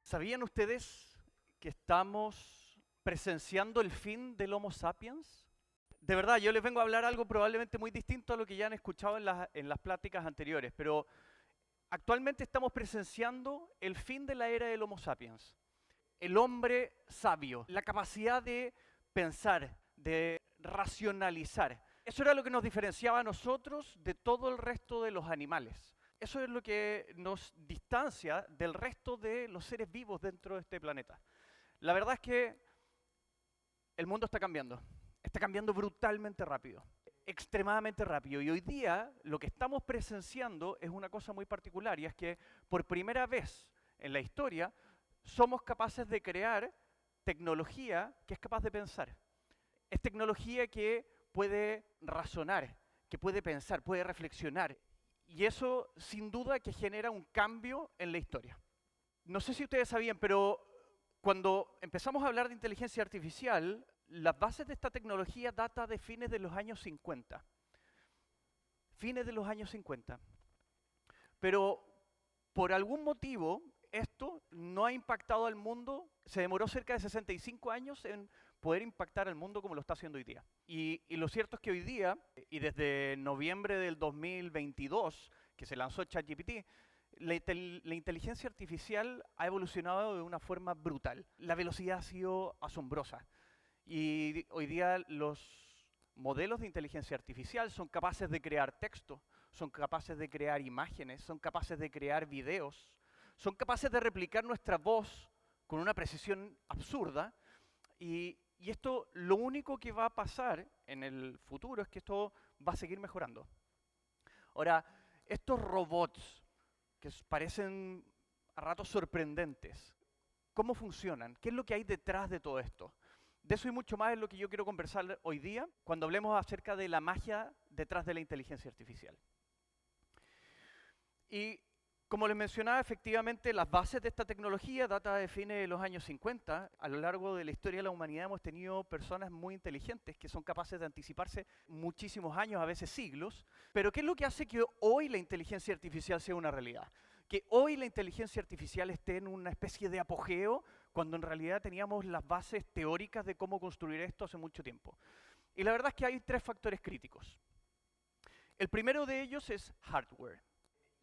¿Sabían ustedes que estamos presenciando el fin del Homo sapiens? De verdad, yo les vengo a hablar algo probablemente muy distinto a lo que ya han escuchado en las pláticas anteriores, pero actualmente estamos presenciando el fin de la era del Homo sapiens. El hombre sabio, la capacidad de pensar, de racionalizar. Eso era lo que nos diferenciaba a nosotros de todo el resto de los animales. Eso es lo que nos distancia del resto de los seres vivos dentro de este planeta. La verdad es que el mundo está cambiando brutalmente rápido, extremadamente rápido. Y hoy día lo que estamos presenciando es una cosa muy particular, y es que por primera vez en la historia somos capaces de crear tecnología que es capaz de pensar. Es tecnología que puede razonar, que puede pensar, puede reflexionar. Y eso, sin duda, que genera un cambio en la historia. No sé si ustedes sabían, pero cuando empezamos a hablar de inteligencia artificial, las bases de esta tecnología data de fines de los años 50. Fines de los años 50. Pero por algún motivo, esto no ha impactado al mundo. Se demoró cerca de 65 años en poder impactar al mundo como lo está haciendo hoy día. Y lo cierto es que hoy día, y desde noviembre del 2022, que se lanzó ChatGPT, la inteligencia artificial ha evolucionado de una forma brutal. La velocidad ha sido asombrosa. Y hoy día los modelos de inteligencia artificial son capaces de crear texto, son capaces de crear imágenes, son capaces de crear videos, son capaces de replicar nuestra voz con una precisión absurda. Y esto, lo único que va a pasar en el futuro es que esto va a seguir mejorando. Ahora, estos robots que parecen a ratos sorprendentes, ¿cómo funcionan? ¿Qué es lo que hay detrás de todo esto? De eso y mucho más es lo que yo quiero conversar hoy día cuando hablemos acerca de la magia detrás de la inteligencia artificial. Y como les mencionaba, efectivamente, las bases de esta tecnología data de fines de los años 50. A lo largo de la historia de la humanidad hemos tenido personas muy inteligentes que son capaces de anticiparse muchísimos años, a veces siglos. Pero ¿qué es lo que hace que hoy la inteligencia artificial sea una realidad? Que hoy la inteligencia artificial esté en una especie de apogeo cuando en realidad teníamos las bases teóricas de cómo construir esto hace mucho tiempo. Y la verdad es que hay tres factores críticos. El primero de ellos es hardware.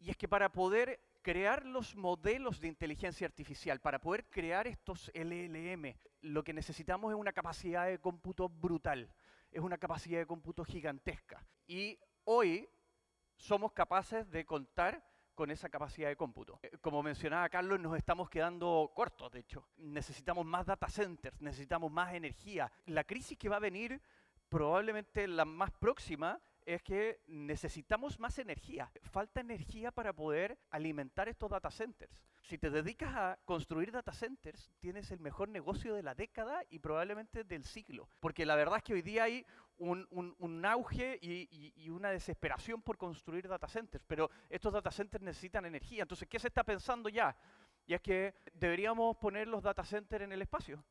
Y es que para poder crear los modelos de inteligencia artificial, para poder crear estos LLM, lo que necesitamos es una capacidad de cómputo brutal, es una capacidad de cómputo gigantesca. Y hoy somos capaces de contar con esa capacidad de cómputo. Como mencionaba Carlos, nos estamos quedando cortos, de hecho. Necesitamos más data centers, necesitamos más energía. La crisis que va a venir, probablemente la más próxima, es que necesitamos más energía. Falta energía para poder alimentar estos data centers. Si te dedicas a construir data centers, tienes el mejor negocio de la década y probablemente del siglo. Porque la verdad es que hoy día hay un auge y una desesperación por construir data centers, pero estos data centers necesitan energía. Entonces, ¿qué se está pensando ya? Y es que deberíamos poner los data centers en el espacio,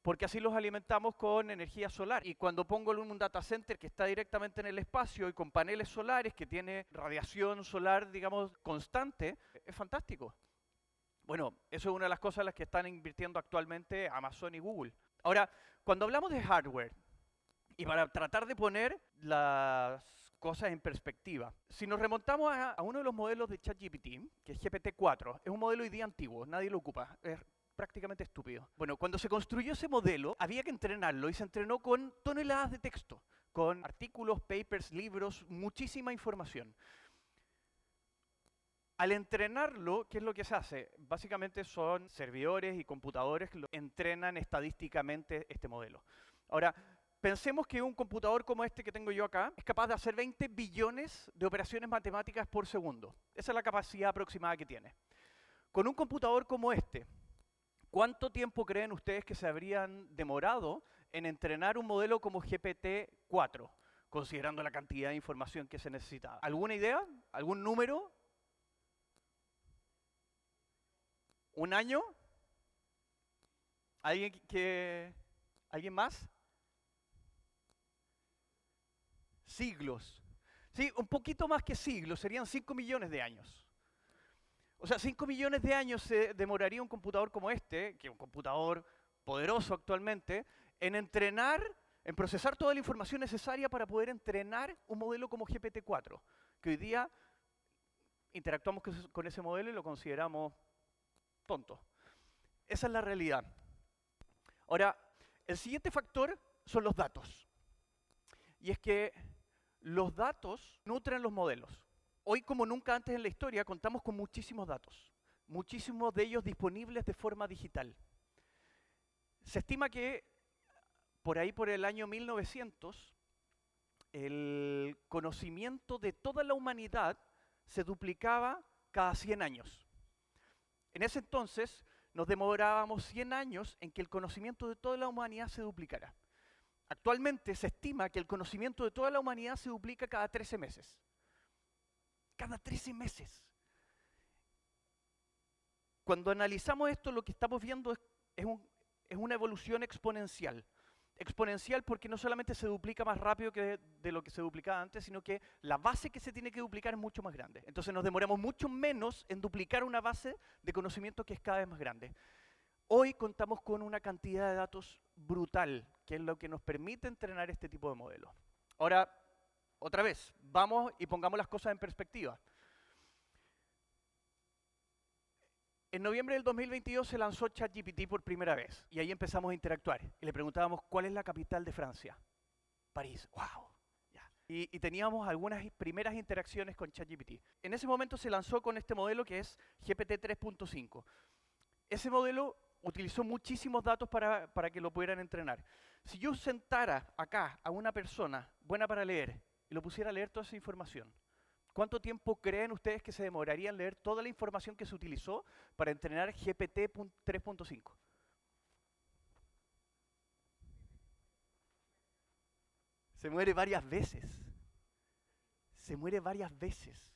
porque así los alimentamos con energía solar. Y cuando pongo un data center que está directamente en el espacio y con paneles solares que tiene radiación solar, digamos, constante, es fantástico. Bueno, eso es una de las cosas en las que están invirtiendo actualmente Amazon y Google. Ahora, cuando hablamos de hardware, y para tratar de poner las cosas en perspectiva, si nos remontamos a uno de los modelos de ChatGPT, que es GPT-4, es un modelo hoy día antiguo, nadie lo ocupa, es prácticamente estúpido. Bueno, cuando se construyó ese modelo, había que entrenarlo y se entrenó con toneladas de texto, con artículos, papers, libros, muchísima información. Al entrenarlo, ¿qué es lo que se hace? Básicamente son servidores y computadores que lo entrenan estadísticamente este modelo. Ahora, pensemos que un computador como este que tengo yo acá es capaz de hacer 20 billones de operaciones matemáticas por segundo. Esa es la capacidad aproximada que tiene. Con un computador como este, ¿cuánto tiempo creen ustedes que se habrían demorado en entrenar un modelo como GPT-4, considerando la cantidad de información que se necesitaba? ¿Alguna idea? ¿Algún número? ¿Un año? ¿Alguien más? Siglos. Sí, un poquito más que siglos, serían 5 millones de años. O sea, 5 millones de años se demoraría un computador como este, que es un computador poderoso actualmente, en entrenar, en procesar toda la información necesaria para poder entrenar un modelo como GPT-4, que hoy día interactuamos con ese modelo y lo consideramos tonto. Esa es la realidad. Ahora, el siguiente factor son los datos. Y es que los datos nutren los modelos. Hoy, como nunca antes en la historia, contamos con muchísimos datos, muchísimos de ellos disponibles de forma digital. Se estima que por ahí, por el año 1900, el conocimiento de toda la humanidad se duplicaba cada 100 años. En ese entonces nos demorábamos 100 años en que el conocimiento de toda la humanidad se duplicara. Actualmente se estima que el conocimiento de toda la humanidad se duplica cada 13 meses. Cada 13 meses. Cuando analizamos esto, lo que estamos viendo es una evolución exponencial. Exponencial porque no solamente se duplica más rápido que de lo que se duplicaba antes, sino que la base que se tiene que duplicar es mucho más grande. Entonces nos demoramos mucho menos en duplicar una base de conocimiento que es cada vez más grande. Hoy contamos con una cantidad de datos brutal, que es lo que nos permite entrenar este tipo de modelos. Ahora, otra vez, vamos y pongamos las cosas en perspectiva. En noviembre del 2022 se lanzó ChatGPT por primera vez y ahí empezamos a interactuar. Y le preguntábamos, ¿cuál es la capital de Francia? París. ¡Wow! Ya. Y teníamos algunas primeras interacciones con ChatGPT. En ese momento se lanzó con este modelo que es GPT 3.5. Ese modelo utilizó muchísimos datos para que lo pudieran entrenar. Si yo sentara acá a una persona buena para leer y lo pusiera a leer toda esa información, ¿cuánto tiempo creen ustedes que se demoraría en leer toda la información que se utilizó para entrenar GPT 3.5? Se muere varias veces. Se muere varias veces.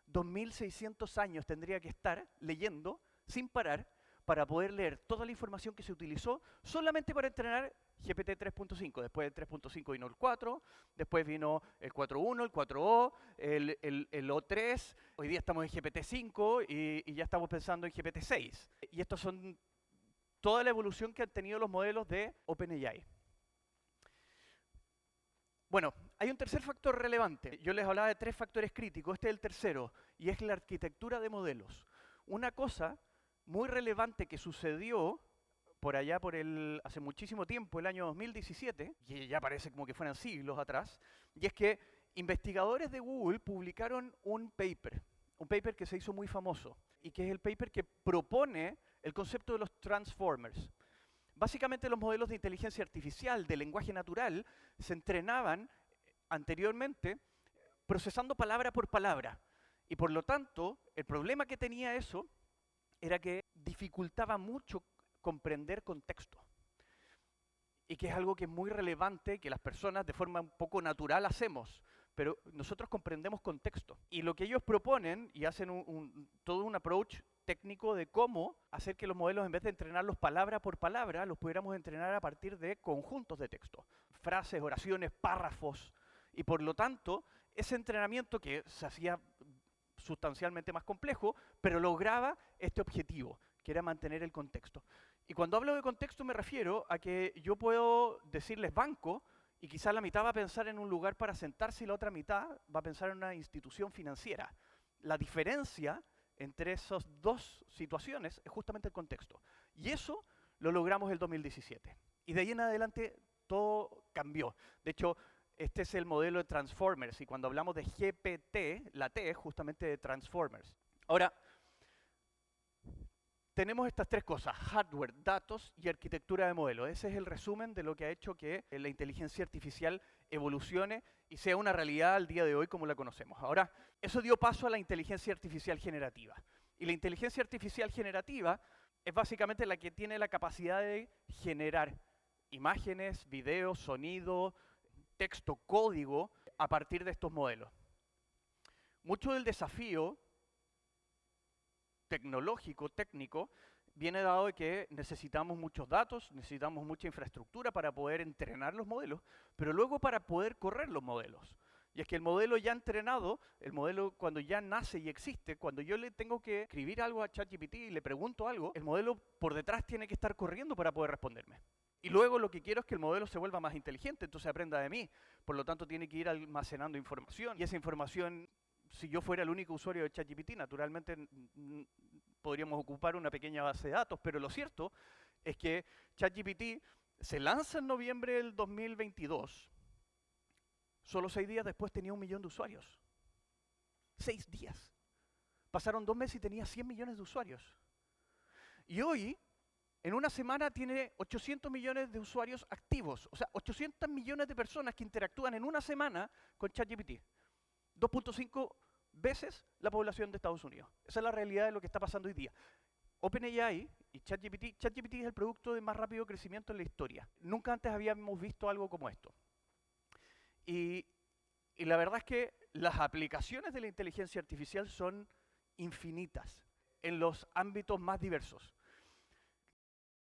2600 años tendría que estar leyendo sin parar para poder leer toda la información que se utilizó solamente para entrenar GPT 3.5. Después del 3.5 vino el 4, después vino el 4.1, el 4o, el O3. Hoy día estamos en GPT 5 y ya estamos pensando en GPT 6. Y estos son toda la evolución que han tenido los modelos de OpenAI. Bueno, hay un tercer factor relevante. Yo les hablaba de 3 factores críticos, este es el tercero, y es la arquitectura de modelos. Una cosa muy relevante que sucedió por allá hace muchísimo tiempo, el año 2017, y ya parece como que fueran siglos atrás, y es que investigadores de Google publicaron un paper que se hizo muy famoso, y que es el paper que propone el concepto de los transformers. Básicamente los modelos de inteligencia artificial, de lenguaje natural, se entrenaban anteriormente procesando palabra por palabra. Y por lo tanto, el problema que tenía eso era que dificultaba mucho comprender contexto. Y que es algo que es muy relevante, que las personas de forma un poco natural hacemos, pero nosotros comprendemos contexto. Y lo que ellos proponen, y hacen todo un approach técnico de cómo hacer que los modelos, en vez de entrenarlos palabra por palabra, los pudiéramos entrenar a partir de conjuntos de texto, frases, oraciones, párrafos, y por lo tanto, ese entrenamiento que se hacía sustancialmente más complejo, pero lograba este objetivo, que era mantener el contexto. Y cuando hablo de contexto me refiero a que yo puedo decirles banco, y quizás la mitad va a pensar en un lugar para sentarse y la otra mitad va a pensar en una institución financiera. La diferencia entre esas dos situaciones es justamente el contexto. Y eso lo logramos el 2017. Y de ahí en adelante todo cambió. De hecho, este es el modelo de Transformers. Y cuando hablamos de GPT, la T es justamente de Transformers. Ahora, tenemos estas 3 cosas: hardware, datos y arquitectura de modelo. Ese es el resumen de lo que ha hecho que la inteligencia artificial evolucione y sea una realidad al día de hoy como la conocemos. Ahora, eso dio paso a la inteligencia artificial generativa. Y la inteligencia artificial generativa es básicamente la que tiene la capacidad de generar imágenes, videos, sonido, texto, código a partir de estos modelos. Mucho del desafío tecnológico, técnico, viene dado de que necesitamos muchos datos, necesitamos mucha infraestructura para poder entrenar los modelos, pero luego para poder correr los modelos. Y es que el modelo ya entrenado, el modelo cuando ya nace y existe, cuando yo le tengo que escribir algo a ChatGPT y le pregunto algo, el modelo por detrás tiene que estar corriendo para poder responderme. Y luego lo que quiero es que el modelo se vuelva más inteligente, entonces aprenda de mí. Por lo tanto, tiene que ir almacenando información. Y esa información, si yo fuera el único usuario de ChatGPT, naturalmente podríamos ocupar una pequeña base de datos. Pero lo cierto es que ChatGPT se lanza en noviembre del 2022. Solo 6 días después tenía 1 millón de usuarios. 6 días. Pasaron 2 meses y tenía 100 millones de usuarios. Y hoy, en una semana, tiene 800 millones de usuarios activos. O sea, 800 millones de personas que interactúan en una semana con ChatGPT. 2.5 veces la población de Estados Unidos. Esa es la realidad de lo que está pasando hoy día. OpenAI y ChatGPT es el producto de más rápido crecimiento en la historia. Nunca antes habíamos visto algo como esto. Y la verdad es que las aplicaciones de la inteligencia artificial son infinitas en los ámbitos más diversos.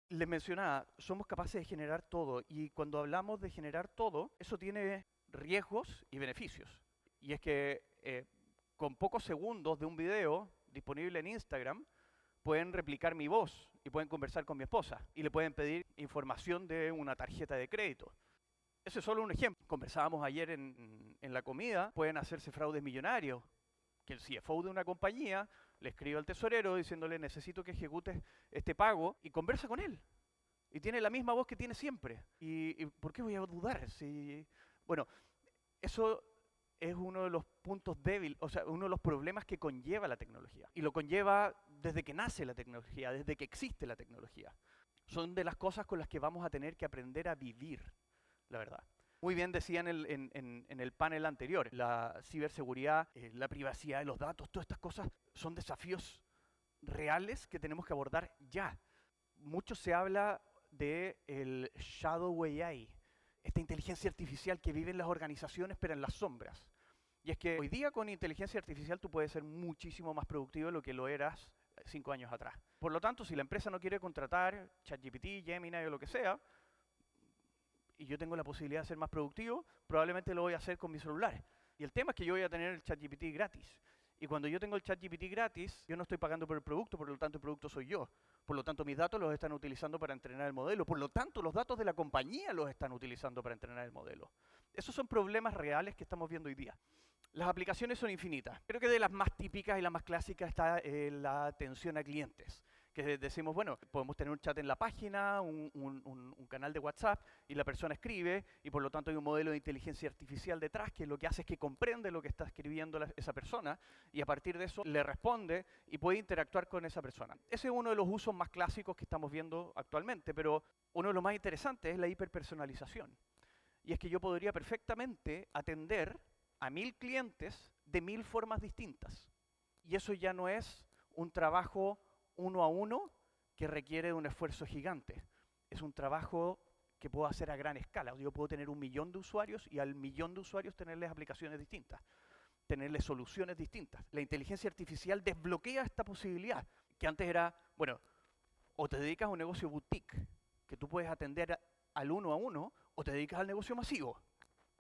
Les mencionaba, somos capaces de generar todo, y cuando hablamos de generar todo, eso tiene riesgos y beneficios. Y es que con pocos segundos de un video disponible en Instagram, pueden replicar mi voz y pueden conversar con mi esposa y le pueden pedir información de una tarjeta de crédito. Ese es solo un ejemplo. Conversábamos ayer en la comida, pueden hacerse fraudes millonarios, que el CFO de una compañía le escribe al tesorero diciéndole necesito que ejecutes este pago y conversa con él. Y tiene la misma voz que tiene siempre. ¿Y por qué voy a dudar? Bueno, eso es uno de los puntos débiles, o sea, uno de los problemas que conlleva la tecnología. Y lo conlleva desde que nace la tecnología, desde que existe la tecnología. Son de las cosas con las que vamos a tener que aprender a vivir, la verdad. Muy bien decían en el panel anterior, la ciberseguridad, la privacidad de los datos, todas estas cosas son desafíos reales que tenemos que abordar ya. Mucho se habla del Shadow AI, esta inteligencia artificial que vive en las organizaciones pero en las sombras. Y es que hoy día con inteligencia artificial tú puedes ser muchísimo más productivo de lo que lo eras 5 años atrás. Por lo tanto, si la empresa no quiere contratar ChatGPT, Gemini o lo que sea, y yo tengo la posibilidad de ser más productivo, probablemente lo voy a hacer con mi celular. Y el tema es que yo voy a tener el ChatGPT gratis. Y cuando yo tengo el ChatGPT gratis, yo no estoy pagando por el producto, por lo tanto el producto soy yo. Por lo tanto mis datos los están utilizando para entrenar el modelo. Por lo tanto los datos de la compañía los están utilizando para entrenar el modelo. Esos son problemas reales que estamos viendo hoy día. Las aplicaciones son infinitas. Creo que de las más típicas y las más clásicas está la atención a clientes. Que decimos, bueno, podemos tener un chat en la página, un canal de WhatsApp, y la persona escribe, y por lo tanto hay un modelo de inteligencia artificial detrás que lo que hace es que comprende lo que está escribiendo esa persona, y a partir de eso le responde y puede interactuar con esa persona. Ese es uno de los usos más clásicos que estamos viendo actualmente, pero uno de los más interesantes es la hiperpersonalización. Y es que yo podría perfectamente atender a 1000 clientes de 1000 formas distintas. Y eso ya no es un trabajo 1 a 1 que requiere de un esfuerzo gigante. Es un trabajo que puedo hacer a gran escala. Yo puedo tener 1 millón de usuarios y al 1 millón de usuarios tenerles aplicaciones distintas, tenerles soluciones distintas. La inteligencia artificial desbloquea esta posibilidad, que antes era, bueno, o te dedicas a un negocio boutique, que tú puedes atender al 1 a 1, o te dedicas al negocio masivo,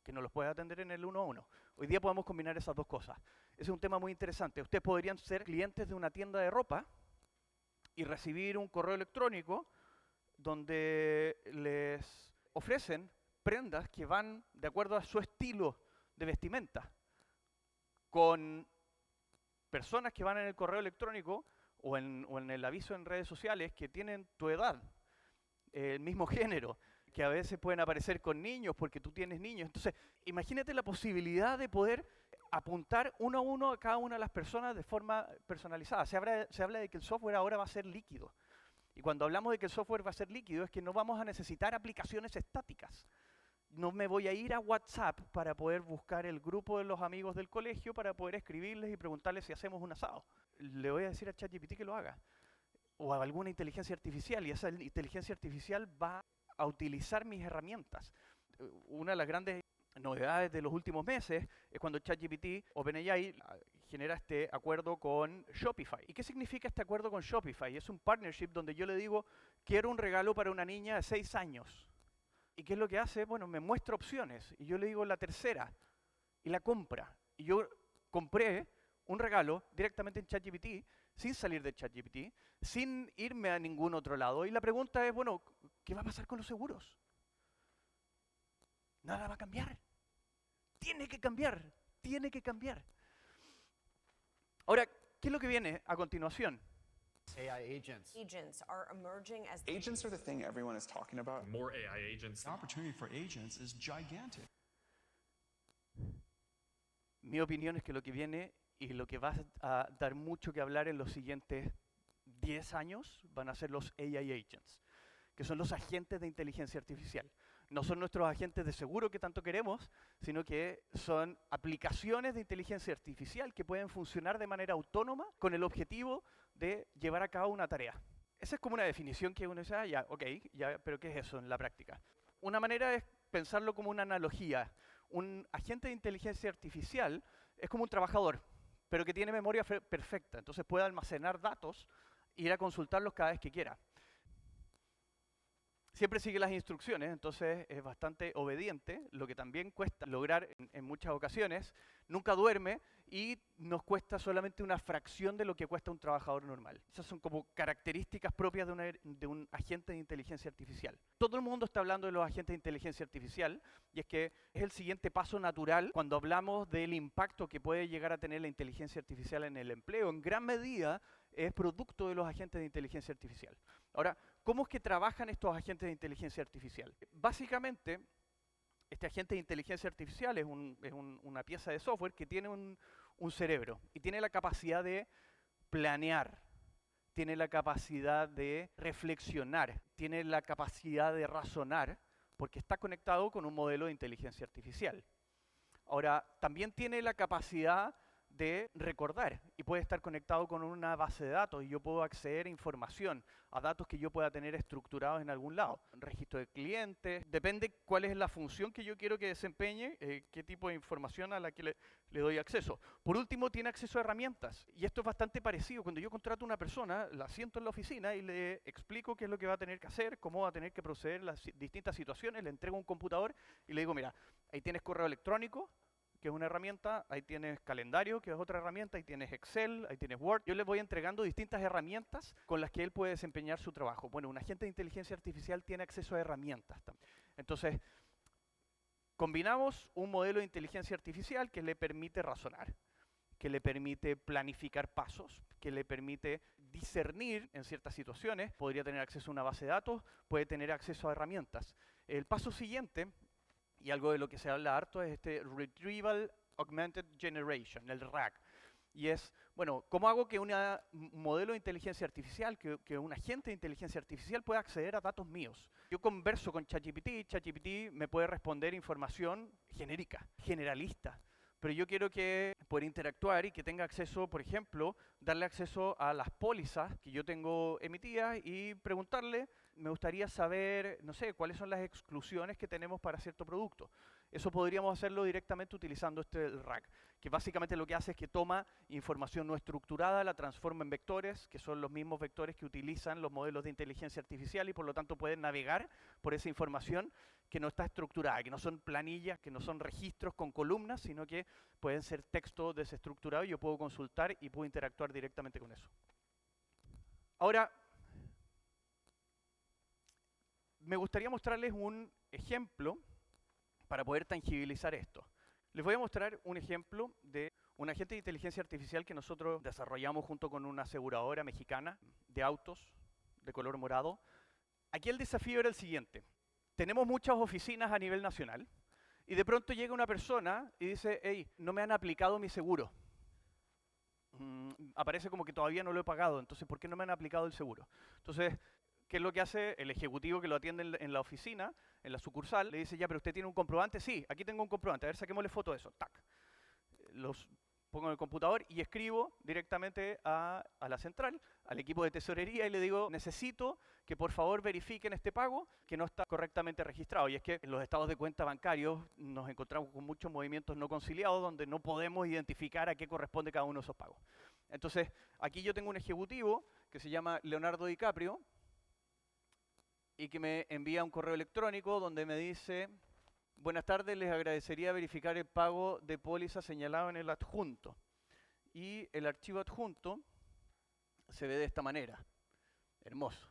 que no los puedes atender en el 1 a 1. Hoy día podemos combinar esas dos cosas. Ese es un tema muy interesante. Ustedes podrían ser clientes de una tienda de ropa y recibir un correo electrónico donde les ofrecen prendas que van de acuerdo a su estilo de vestimenta, con personas que van en el correo electrónico o en el aviso en redes sociales que tienen tu edad, el mismo género, que a veces pueden aparecer con niños porque tú tienes niños. Entonces, imagínate la posibilidad de poder apuntar 1 a 1 a cada una de las personas de forma personalizada. Se habla de que el software ahora va a ser líquido. Y cuando hablamos de que el software va a ser líquido es que no vamos a necesitar aplicaciones estáticas. No me voy a ir a WhatsApp para poder buscar el grupo de los amigos del colegio para poder escribirles y preguntarles si hacemos un asado. Le voy a decir a ChatGPT que lo haga. O a alguna inteligencia artificial, y esa inteligencia artificial va a utilizar mis herramientas. Una de las grandes novedades de los últimos meses es cuando ChatGPT, OpenAI, genera este acuerdo con Shopify. ¿Y qué significa este acuerdo con Shopify? Es un partnership donde yo le digo, quiero un regalo para una niña de 6 años. ¿Y qué es lo que hace? Bueno, me muestra opciones. Y yo le digo la tercera. y la compra. Y yo compré un regalo directamente en ChatGPT, sin salir de ChatGPT, sin irme a ningún otro lado. Y la pregunta es, bueno, ¿qué va a pasar con los seguros? Nada va a cambiar. Tiene que cambiar, tiene que cambiar. Ahora, ¿qué es lo que viene a continuación? AI agents. Agents are emerging as Agents are the thing everyone is talking about. More AI agents. The opportunity for agents is gigantic. Mi opinión es que lo que viene y lo que va a dar mucho que hablar en los siguientes 10 años van a ser los AI agents, que son los agentes de inteligencia artificial. No son nuestros agentes de seguro que tanto queremos, sino que son aplicaciones de inteligencia artificial que pueden funcionar de manera autónoma con el objetivo de llevar a cabo una tarea. Esa es como una definición que uno dice, ah, ya, ok, ya, pero ¿qué es eso en la práctica? Una manera es pensarlo como una analogía. Un agente de inteligencia artificial es como un trabajador, pero que tiene memoria perfecta, entonces puede almacenar datos e ir a consultarlos cada vez que quiera. Siempre sigue las instrucciones, entonces es bastante obediente, lo que también cuesta lograr en muchas ocasiones. Nunca duerme y nos cuesta solamente una fracción de lo que cuesta un trabajador normal. Esas son como características propias de un agente de inteligencia artificial. Todo el mundo está hablando de los agentes de inteligencia artificial y es que es el siguiente paso natural cuando hablamos del impacto que puede llegar a tener la inteligencia artificial en el empleo. En gran medida es producto de los agentes de inteligencia artificial. Ahora, ¿cómo es que trabajan estos agentes de inteligencia artificial? Básicamente, este agente de inteligencia artificial es una pieza de software que tiene un cerebro y tiene la capacidad de planear, tiene la capacidad de reflexionar, tiene la capacidad de razonar, porque está conectado con un modelo de inteligencia artificial. Ahora, también tiene la capacidad de recordar y puede estar conectado con una base de datos y yo puedo acceder a información, a datos que yo pueda tener estructurados en algún lado. Registro de clientes, depende cuál es la función que yo quiero que desempeñe, qué tipo de información a la que le doy acceso. Por último, tiene acceso a herramientas y esto es bastante parecido. Cuando yo contrato a una persona, la siento en la oficina y le explico qué es lo que va a tener que hacer, cómo va a tener que proceder en las distintas situaciones, le entrego un computador y le digo, mira, ahí tienes correo electrónico, que es una herramienta, ahí tienes calendario, que es otra herramienta, ahí tienes Excel, ahí tienes Word. Yo les voy entregando distintas herramientas con las que él puede desempeñar su trabajo. Bueno, un agente de inteligencia artificial tiene acceso a herramientas también. Entonces, combinamos un modelo de inteligencia artificial que le permite razonar, que le permite planificar pasos, que le permite discernir en ciertas situaciones, podría tener acceso a una base de datos, puede tener acceso a herramientas. El paso siguiente, y algo de lo que se habla harto, es este Retrieval Augmented Generation, el RAG. Y es, bueno, ¿cómo hago que un modelo de inteligencia artificial, que un agente de inteligencia artificial pueda acceder a datos míos? Yo converso con ChatGPT, ChatGPT me puede responder información genérica, generalista. Pero yo quiero que pueda interactuar y que tenga acceso, por ejemplo, darle acceso a las pólizas que yo tengo emitidas y preguntarle, me gustaría saber, no sé, cuáles son las exclusiones que tenemos para cierto producto. Eso podríamos hacerlo directamente utilizando este RAG, que básicamente lo que hace es que toma información no estructurada, la transforma en vectores, que son los mismos vectores que utilizan los modelos de inteligencia artificial y por lo tanto pueden navegar por esa información que no está estructurada, que no son planillas, que no son registros con columnas, sino que pueden ser texto desestructurado y yo puedo consultar y puedo interactuar directamente con eso. Ahora, me gustaría mostrarles un ejemplo para poder tangibilizar esto. Les voy a mostrar un ejemplo de un agente de inteligencia artificial que nosotros desarrollamos junto con una aseguradora mexicana de autos de color morado. Aquí el desafío era el siguiente. Tenemos muchas oficinas a nivel nacional y de pronto llega una persona y dice, hey, no me han aplicado mi seguro. Aparece como que todavía no lo he pagado, entonces ¿por qué no me han aplicado el seguro? Entonces, ¿qué es lo que hace el ejecutivo que lo atiende en la oficina, en la sucursal? Le dice, ya, pero usted tiene un comprobante. Sí, aquí tengo un comprobante. A ver, saquémosle foto de eso. Tac. Los pongo en el computador y escribo directamente a la central, al equipo de tesorería y le digo, necesito que por favor verifiquen este pago que no está correctamente registrado. Y es que en los estados de cuenta bancarios nos encontramos con muchos movimientos no conciliados donde no podemos identificar a qué corresponde cada uno de esos pagos. Entonces, aquí yo tengo un ejecutivo que se llama Leonardo DiCaprio, y que me envía un correo electrónico donde me dice, Buenas tardes, les agradecería verificar el pago de póliza señalado en el adjunto. Y el archivo adjunto se ve de esta manera. Hermoso.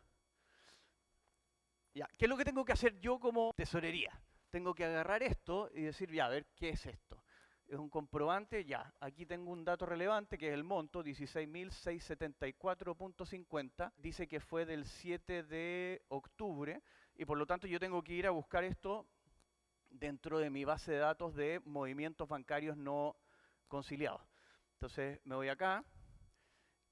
Ya, ¿qué es lo que tengo que hacer yo como tesorería? Tengo que agarrar esto y decir, ya, a ver, ¿qué es esto? Es un comprobante, ya, aquí tengo un dato relevante que es el monto, 16.674.50. Dice que fue del 7 de octubre y por lo tanto yo tengo que ir a buscar esto dentro de mi base de datos de movimientos bancarios no conciliados. Entonces me voy acá,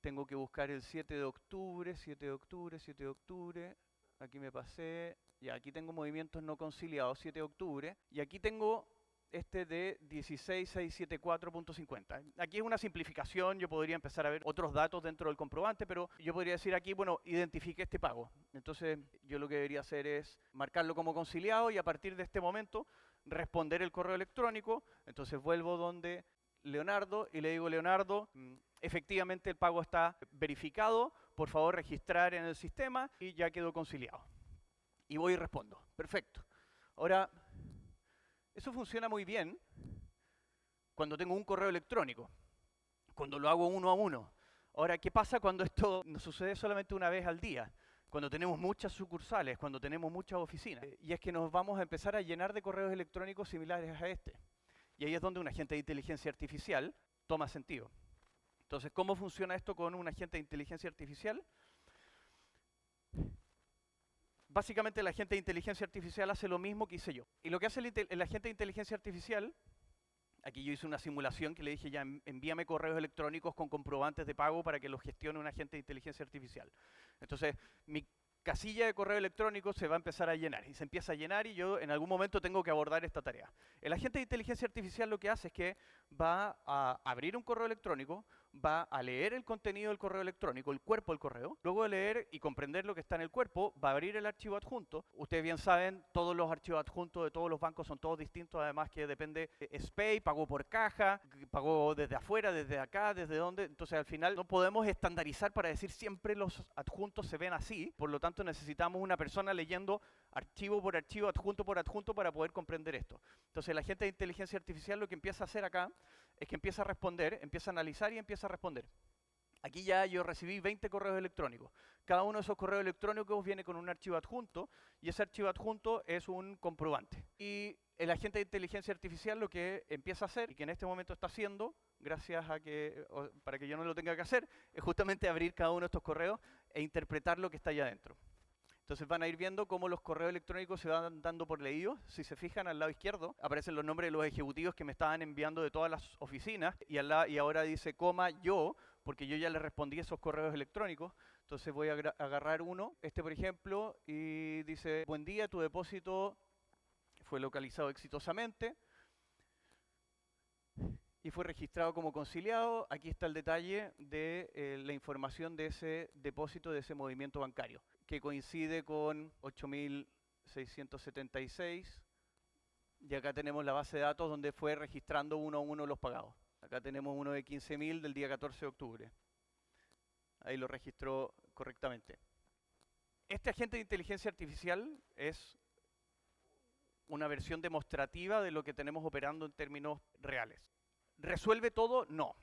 tengo que buscar el 7 de octubre, 7 de octubre, 7 de octubre, aquí me pasé, ya aquí tengo movimientos no conciliados, 7 de octubre, y aquí tengo este de 16.674.50. Aquí es una simplificación, yo podría empezar a ver otros datos dentro del comprobante, pero yo podría decir aquí, bueno, identifique este pago. Entonces yo lo que debería hacer es marcarlo como conciliado y a partir de este momento responder el correo electrónico. Entonces vuelvo donde Leonardo y le digo, Leonardo, efectivamente el pago está verificado, por favor registrar en el sistema y ya quedó conciliado. Y voy y respondo. Perfecto. Ahora, eso funciona muy bien cuando tengo un correo electrónico, cuando lo hago uno a uno. Ahora, ¿qué pasa cuando esto nos sucede solamente una vez al día? Cuando tenemos muchas sucursales, cuando tenemos muchas oficinas. Y es que nos vamos a empezar a llenar de correos electrónicos similares a este. Y ahí es donde un agente de inteligencia artificial toma sentido. Entonces, ¿cómo funciona esto con un agente de inteligencia artificial? Básicamente el agente de inteligencia artificial hace lo mismo que hice yo. Y lo que hace el agente de inteligencia artificial, aquí yo hice una simulación que le dije ya envíame correos electrónicos con comprobantes de pago para que los gestione un agente de inteligencia artificial. Entonces mi casilla de correo electrónico se va a empezar a llenar y se empieza a llenar y yo en algún momento tengo que abordar esta tarea. El agente de inteligencia artificial lo que hace es que va a abrir un correo electrónico, va a leer el contenido del correo electrónico, el cuerpo del correo, luego de leer y comprender lo que está en el cuerpo, va a abrir el archivo adjunto. Ustedes bien saben, todos los archivos adjuntos de todos los bancos son todos distintos, además que depende SPAY, pagó por caja, pagó desde afuera, desde acá, desde dónde. Entonces al final no podemos estandarizar para decir siempre los adjuntos se ven así, por lo tanto necesitamos una persona leyendo archivo por archivo, adjunto por adjunto para poder comprender esto. Entonces el agente de inteligencia artificial lo que empieza a hacer acá es que empieza a responder, empieza a analizar y empieza a responder. Aquí ya yo recibí 20 correos electrónicos. Cada uno de esos correos electrónicos viene con un archivo adjunto y ese archivo adjunto es un comprobante. Y el agente de inteligencia artificial lo que empieza a hacer y que en este momento está haciendo, gracias a que, para que yo no lo tenga que hacer, es justamente abrir cada uno de estos correos e interpretar lo que está allá adentro. Entonces van a ir viendo cómo los correos electrónicos se van dando por leídos. Si se fijan al lado izquierdo, aparecen los nombres de los ejecutivos que me estaban enviando de todas las oficinas y ahora dice coma yo, porque yo ya le respondí esos correos electrónicos. Entonces voy a agarrar uno, este por ejemplo, y dice, buen día, tu depósito fue localizado exitosamente y fue registrado como conciliado. Aquí está el detalle de la información de ese depósito, de ese movimiento bancario, que coincide con 8.676. Y acá tenemos la base de datos donde fue registrando uno a uno los pagados. Acá tenemos uno de 15.000 del día 14 de octubre. Ahí lo registró correctamente. Este agente de inteligencia artificial es una versión demostrativa de lo que tenemos operando en términos reales. ¿Resuelve todo? No.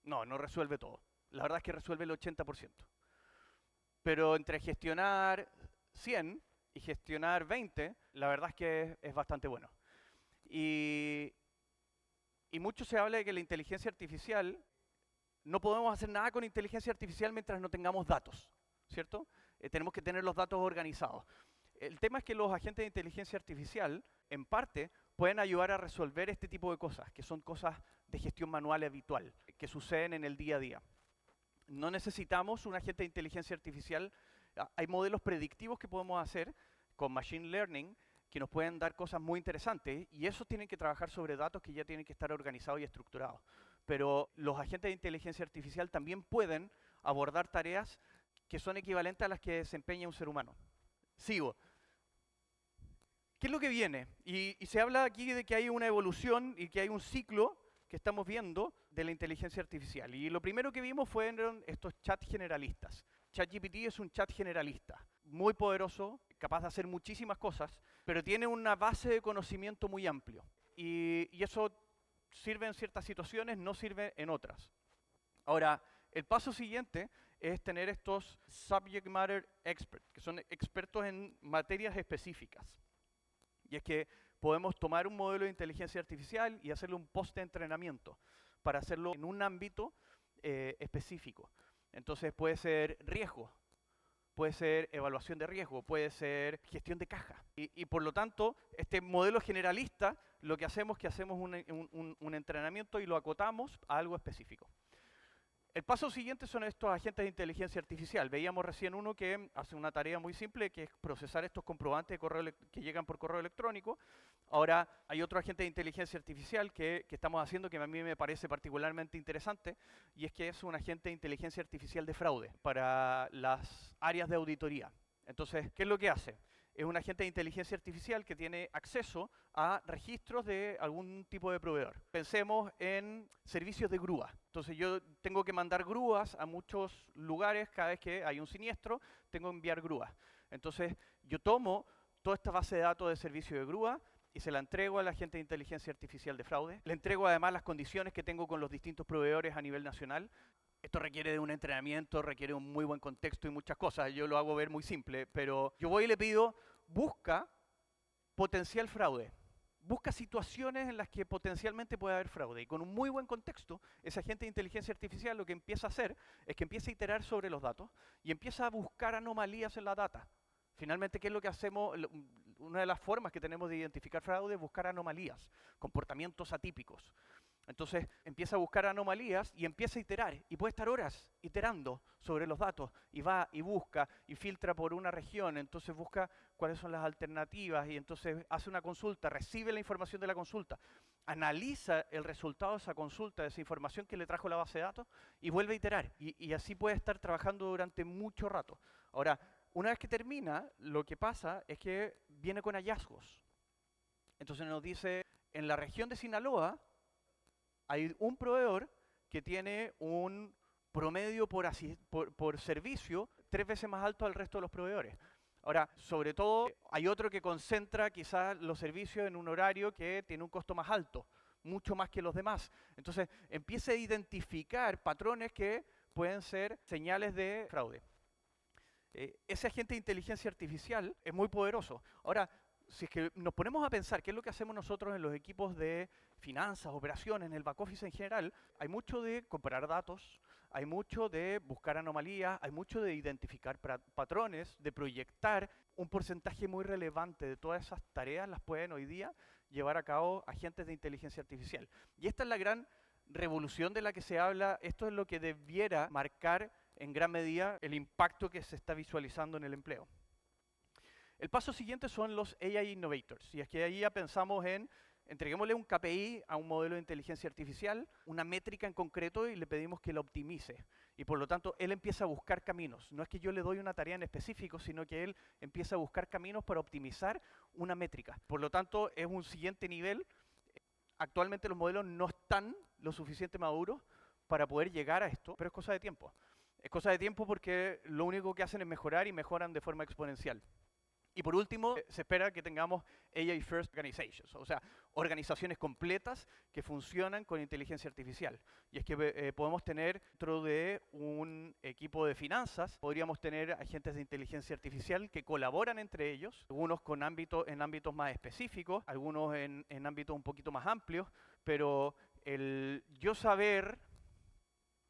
No resuelve todo. La verdad es que resuelve el 80%. Pero entre gestionar 100 y gestionar 20, la verdad es que es bastante bueno. Y mucho se habla de que la inteligencia artificial, no podemos hacer nada con inteligencia artificial mientras no tengamos datos, ¿cierto? Tenemos que tener los datos organizados. El tema es que los agentes de inteligencia artificial, en parte, pueden ayudar a resolver este tipo de cosas, que son cosas de gestión manual habitual, que suceden en el día a día. No necesitamos un agente de inteligencia artificial. Hay modelos predictivos que podemos hacer con Machine Learning que nos pueden dar cosas muy interesantes y esos tienen que trabajar sobre datos que ya tienen que estar organizados y estructurados. Pero los agentes de inteligencia artificial también pueden abordar tareas que son equivalentes a las que desempeña un ser humano. Sigo. ¿Qué es lo que viene? Y se habla aquí de que hay una evolución y que hay un ciclo que estamos viendo de la inteligencia artificial. Y lo primero que vimos fueron estos chats generalistas. ChatGPT es un chat generalista. muy poderoso, capaz de hacer muchísimas cosas, pero tiene una base de conocimiento muy amplio. Y eso sirve en ciertas situaciones, no sirve en otras. Ahora, el paso siguiente es tener estos subject matter experts, que son expertos en materias específicas. Y es que podemos tomar un modelo de inteligencia artificial y hacerle un post de entrenamiento para hacerlo en un ámbito específico. Entonces puede ser riesgo, puede ser evaluación de riesgo, puede ser gestión de caja. Y por lo tanto, este modelo generalista, lo que hacemos es que hacemos un entrenamiento y lo acotamos a algo específico. El paso siguiente son estos agentes de inteligencia artificial. Veíamos recién uno que hace una tarea muy simple, que es procesar estos comprobantes de correo que llegan por correo electrónico. Ahora hay otro agente de inteligencia artificial que estamos haciendo que a mí me parece particularmente interesante, y es que es un agente de inteligencia artificial de fraude para las áreas de auditoría. Entonces, ¿qué es lo que hace? Es un agente de inteligencia artificial que tiene acceso a registros de algún tipo de proveedor. Pensemos en servicios de grúa. Entonces yo tengo que mandar grúas a muchos lugares cada vez que hay un siniestro, tengo que enviar grúas. Entonces yo tomo toda esta base de datos de servicio de grúa y se la entrego al agente de inteligencia artificial de fraude. Le entrego además las condiciones que tengo con los distintos proveedores a nivel nacional. Esto requiere de un entrenamiento, requiere un muy buen contexto y muchas cosas. Yo lo hago ver muy simple, pero yo voy y le pido, busca potencial fraude. Busca situaciones en las que potencialmente puede haber fraude. Y con un muy buen contexto, ese agente de inteligencia artificial lo que empieza a hacer es que empieza a iterar sobre los datos y empieza a buscar anomalías en la data. Finalmente, ¿qué es lo que hacemos? Una de las formas que tenemos de identificar fraude es buscar anomalías, comportamientos atípicos. Entonces empieza a buscar anomalías y empieza a iterar. Y puede estar horas iterando sobre los datos. Y va y busca y filtra por una región. Entonces busca cuáles son las alternativas y entonces hace una consulta, recibe la información de la consulta, analiza el resultado de esa consulta, de esa información que le trajo la base de datos y vuelve a iterar. Y así puede estar trabajando durante mucho rato. Ahora, una vez que termina, lo que pasa es que viene con hallazgos. Entonces nos dice, en la región de Sinaloa, hay un proveedor que tiene un promedio por servicio 3 veces más alto al resto de los proveedores. Ahora, sobre todo, hay otro que concentra quizás los servicios en un horario que tiene un costo más alto, mucho más que los demás. Entonces, empieza a identificar patrones que pueden ser señales de fraude. Ese agente de inteligencia artificial es muy poderoso. Ahora, si es que nos ponemos a pensar qué es lo que hacemos nosotros en los equipos de finanzas, operaciones, en el back office en general, hay mucho de comparar datos, hay mucho de buscar anomalías, hay mucho de identificar patrones, de proyectar. Un porcentaje muy relevante de todas esas tareas las pueden hoy día llevar a cabo agentes de inteligencia artificial. Y esta es la gran revolución de la que se habla. Esto es lo que debiera marcar en gran medida el impacto que se está visualizando en el empleo. El paso siguiente son los AI Innovators, y es que ahí ya pensamos en entreguémosle un KPI a un modelo de inteligencia artificial, una métrica en concreto, y le pedimos que la optimice. Y por lo tanto, él empieza a buscar caminos. No es que yo le doy una tarea en específico, sino que él empieza a buscar caminos para optimizar una métrica. Por lo tanto, es un siguiente nivel. Actualmente los modelos no están lo suficiente maduros para poder llegar a esto, pero es cosa de tiempo. Es cosa de tiempo porque lo único que hacen es mejorar y mejoran de forma exponencial. Y por último, se espera que tengamos AI First Organizations, o sea, organizaciones completas que funcionan con inteligencia artificial. Y es que podemos tener dentro de un equipo de finanzas, podríamos tener agentes de inteligencia artificial que colaboran entre ellos, algunos en ámbitos más específicos, algunos en ámbitos un poquito más amplios, pero el yo saber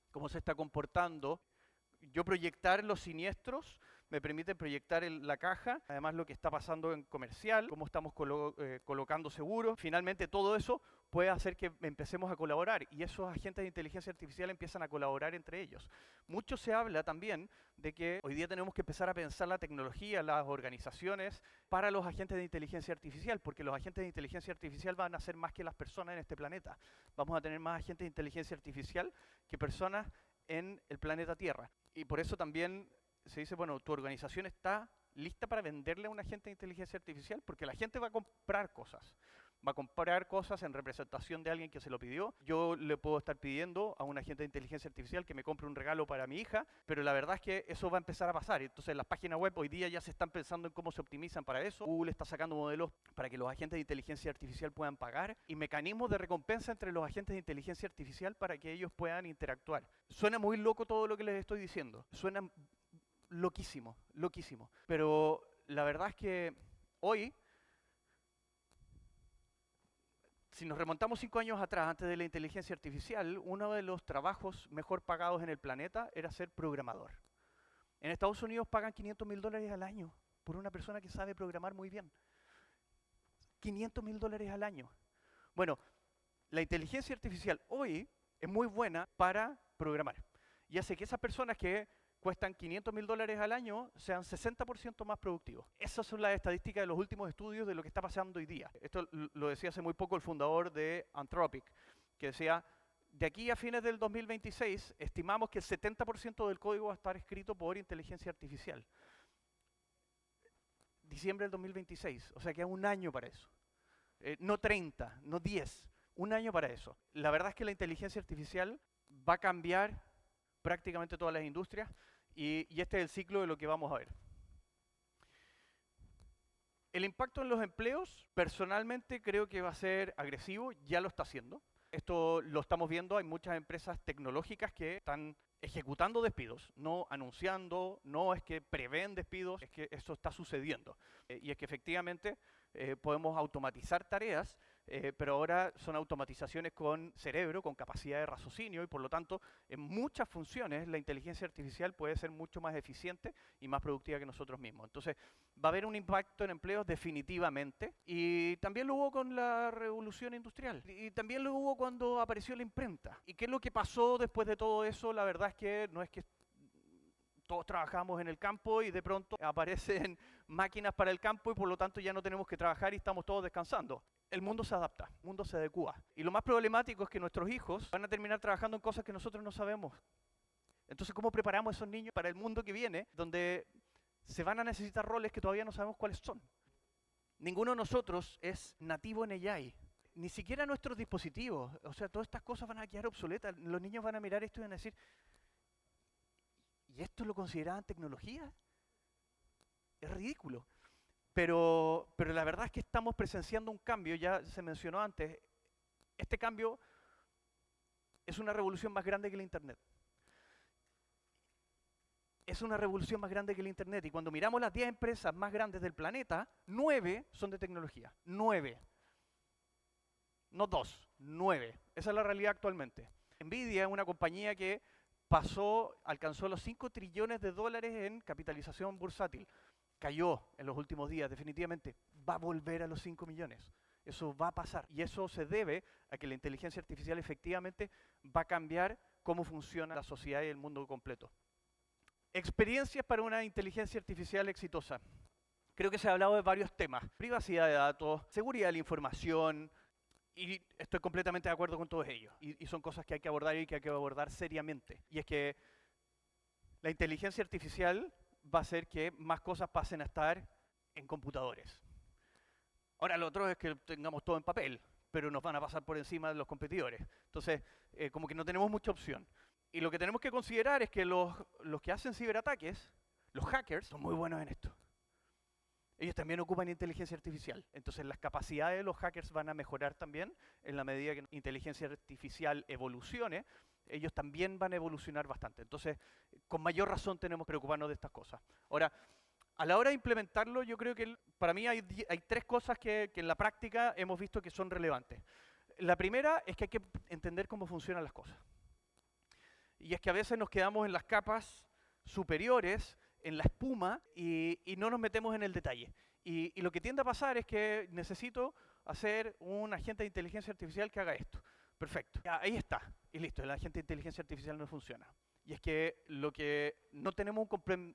cómo se está comportando, yo proyectar los siniestros, me permite proyectar la caja, además lo que está pasando en comercial, cómo estamos colocando seguros. Finalmente todo eso puede hacer que empecemos a colaborar y esos agentes de inteligencia artificial empiezan a colaborar entre ellos. Mucho se habla también de que hoy día tenemos que empezar a pensar la tecnología, las organizaciones para los agentes de inteligencia artificial, porque los agentes de inteligencia artificial van a ser más que las personas en este planeta. Vamos a tener más agentes de inteligencia artificial que personas en el planeta Tierra. Y por eso también se dice, bueno, tu organización está lista para venderle a un agente de inteligencia artificial porque la gente va a comprar cosas, va a comprar cosas en representación de alguien que se lo pidió. Yo le puedo estar pidiendo a un agente de inteligencia artificial que me compre un regalo para mi hija, pero la verdad es que eso va a empezar a pasar. Entonces las páginas web hoy día ya se están pensando en cómo se optimizan para eso. Google está sacando modelos para que los agentes de inteligencia artificial puedan pagar y mecanismos de recompensa entre los agentes de inteligencia artificial para que ellos puedan interactuar. Suena muy loco todo lo que les estoy diciendo. Suena loquísimo, loquísimo. Pero la verdad es que hoy, si nos remontamos 5 años atrás, antes de la inteligencia artificial, uno de los trabajos mejor pagados en el planeta era ser programador. En Estados Unidos pagan $500.000 al año por una persona que sabe programar muy bien. $500.000 al año. Bueno, la inteligencia artificial hoy es muy buena para programar. Y hace que esas personas que cuestan $500.000 al año sean 60% más productivos. Esas son las estadísticas de los últimos estudios de lo que está pasando hoy día. Esto lo decía hace muy poco el fundador de Anthropic, que decía, de aquí a fines del 2026 estimamos que el 70% del código va a estar escrito por inteligencia artificial. Diciembre del 2026, o sea que hay un año para eso. No 30, no 10, un año para eso. La verdad es que la inteligencia artificial va a cambiar prácticamente todas las industrias y este es el ciclo de lo que vamos a ver. El impacto en los empleos, personalmente creo que va a ser agresivo, ya lo está haciendo. Esto lo estamos viendo, hay muchas empresas tecnológicas que están ejecutando despidos, no anunciando, no es que prevén despidos, es que esto está sucediendo. Y es que efectivamente podemos automatizar tareas, pero ahora son automatizaciones con cerebro, con capacidad de raciocinio y por lo tanto en muchas funciones la inteligencia artificial puede ser mucho más eficiente y más productiva que nosotros mismos. Entonces va a haber un impacto en empleos definitivamente y también lo hubo con la revolución industrial y también lo hubo cuando apareció la imprenta. ¿Y qué es lo que pasó después de todo eso? La verdad es que no es que todos trabajamos en el campo y de pronto aparecen máquinas para el campo y por lo tanto ya no tenemos que trabajar y estamos todos descansando. El mundo se adapta, el mundo se adecúa. Y lo más problemático es que nuestros hijos van a terminar trabajando en cosas que nosotros no sabemos. Entonces, ¿cómo preparamos a esos niños para el mundo que viene, donde se van a necesitar roles que todavía no sabemos cuáles son? Ninguno de nosotros es nativo en AI. Ni siquiera nuestros dispositivos. O sea, todas estas cosas van a quedar obsoletas. Los niños van a mirar esto y van a decir, ¿y esto lo consideraban tecnología? Es ridículo. Pero la verdad es que estamos presenciando un cambio, ya se mencionó antes. Este cambio es una revolución más grande que el Internet. Es una revolución más grande que el Internet. Y cuando miramos las 10 empresas más grandes del planeta, 9 son de tecnología. 9. No 2, 9. Esa es la realidad actualmente. Nvidia es una compañía que alcanzó los $5 trillones en capitalización bursátil. Cayó en los últimos días, definitivamente. Va a volver a los 5 millones. Eso va a pasar. Y eso se debe a que la inteligencia artificial efectivamente va a cambiar cómo funciona la sociedad y el mundo completo. Experiencias para una inteligencia artificial exitosa. Creo que se ha hablado de varios temas. Privacidad de datos, seguridad de la información, y estoy completamente de acuerdo con todos ellos. Y son cosas que hay que abordar y que hay que abordar seriamente. Y es que la inteligencia artificial va a hacer que más cosas pasen a estar en computadores. Ahora lo otro es que tengamos todo en papel, pero nos van a pasar por encima de los competidores. Entonces, como que no tenemos mucha opción. Y lo que tenemos que considerar es que los que hacen ciberataques, los hackers, son muy buenos en esto. Ellos también ocupan inteligencia artificial. Entonces las capacidades de los hackers van a mejorar también en la medida que la inteligencia artificial evolucione. Ellos también van a evolucionar bastante. Entonces, con mayor razón tenemos que preocuparnos de estas cosas. Ahora, a la hora de implementarlo, yo creo que para mí hay 3 cosas que en la práctica hemos visto que son relevantes. La primera es que hay que entender cómo funcionan las cosas. Y es que a veces nos quedamos en las capas superiores, en la espuma, y no nos metemos en el detalle. Y lo que tiende a pasar es que necesito hacer un agente de inteligencia artificial que haga esto. Perfecto. Ya, ahí está. Y listo, el agente de inteligencia artificial no funciona. Y es que lo que no tenemos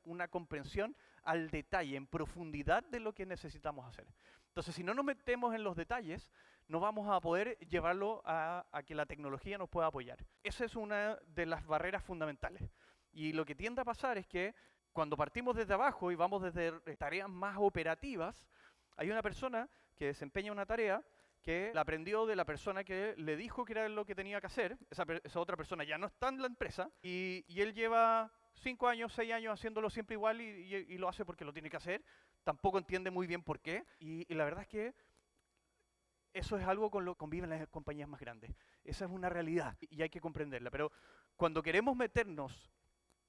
una comprensión al detalle, en profundidad de lo que necesitamos hacer. Entonces, si no nos metemos en los detalles, no vamos a poder llevarlo a que la tecnología nos pueda apoyar. Esa es una de las barreras fundamentales. Y lo que tiende a pasar es que cuando partimos desde abajo y vamos desde tareas más operativas, hay una persona que desempeña una tarea que la aprendió de la persona que le dijo que era lo que tenía que hacer. Esa otra persona ya no está en la empresa y él lleva 5 años, 6 años haciéndolo siempre igual y lo hace porque lo tiene que hacer. Tampoco entiende muy bien por qué. Y la verdad es que eso es algo con lo que conviven las compañías más grandes. Esa es una realidad y hay que comprenderla. Pero cuando queremos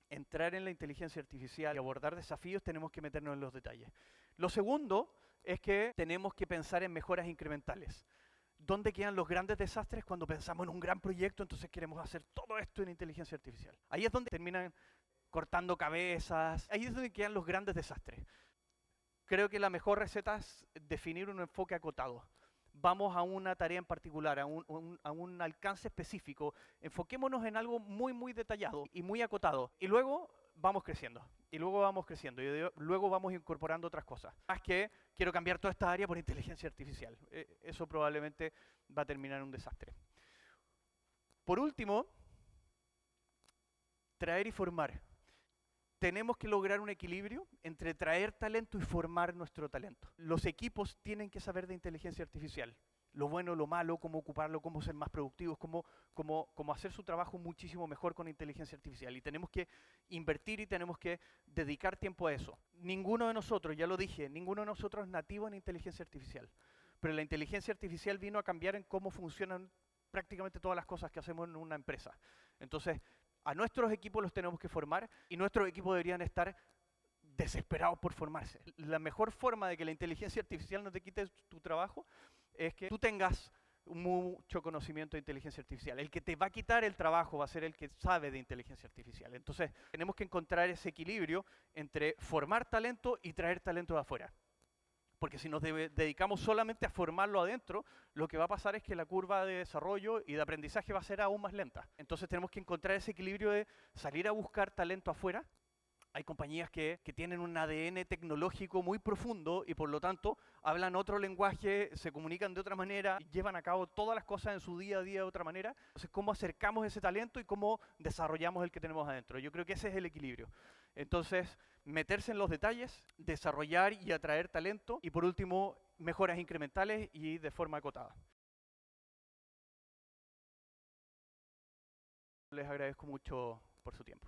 entrar en la inteligencia artificial y abordar desafíos, tenemos que meternos en los detalles. Lo segundo es que tenemos que pensar en mejoras incrementales. ¿Dónde quedan los grandes desastres cuando pensamos en un gran proyecto, entonces queremos hacer todo esto en inteligencia artificial? Ahí es donde terminan cortando cabezas, ahí es donde quedan los grandes desastres. Creo que la mejor receta es definir un enfoque acotado. Vamos a una tarea en particular, a un alcance específico, enfoquémonos en algo muy, muy detallado y muy acotado. Y luego vamos creciendo, y luego vamos incorporando otras cosas. Más que quiero cambiar toda esta área por inteligencia artificial. Eso probablemente va a terminar en un desastre. Por último, traer y formar. Tenemos que lograr un equilibrio entre traer talento y formar nuestro talento. Los equipos tienen que saber de inteligencia artificial. Lo bueno, lo malo, cómo ocuparlo, cómo ser más productivos, cómo hacer su trabajo muchísimo mejor con inteligencia artificial. Y tenemos que invertir y tenemos que dedicar tiempo a eso. Ninguno de nosotros, ya lo dije, ninguno de nosotros es nativo en inteligencia artificial. Pero la inteligencia artificial vino a cambiar en cómo funcionan prácticamente todas las cosas que hacemos en una empresa. Entonces, a nuestros equipos los tenemos que formar y nuestros equipos deberían estar desesperados por formarse. La mejor forma de que la inteligencia artificial no te quite tu trabajo es que tú tengas mucho conocimiento de inteligencia artificial. El que te va a quitar el trabajo va a ser el que sabe de inteligencia artificial. Entonces, tenemos que encontrar ese equilibrio entre formar talento y traer talento de afuera. Porque si nos dedicamos solamente a formarlo adentro, lo que va a pasar es que la curva de desarrollo y de aprendizaje va a ser aún más lenta. Entonces tenemos que encontrar ese equilibrio de salir a buscar talento afuera. Hay compañías que tienen un ADN tecnológico muy profundo y por lo tanto hablan otro lenguaje, se comunican de otra manera, llevan a cabo todas las cosas en su día a día de otra manera. Entonces, ¿cómo acercamos ese talento y cómo desarrollamos el que tenemos adentro? Yo creo que ese es el equilibrio. Entonces, meterse en los detalles, desarrollar y atraer talento y por último, mejoras incrementales y de forma acotada. Les agradezco mucho por su tiempo.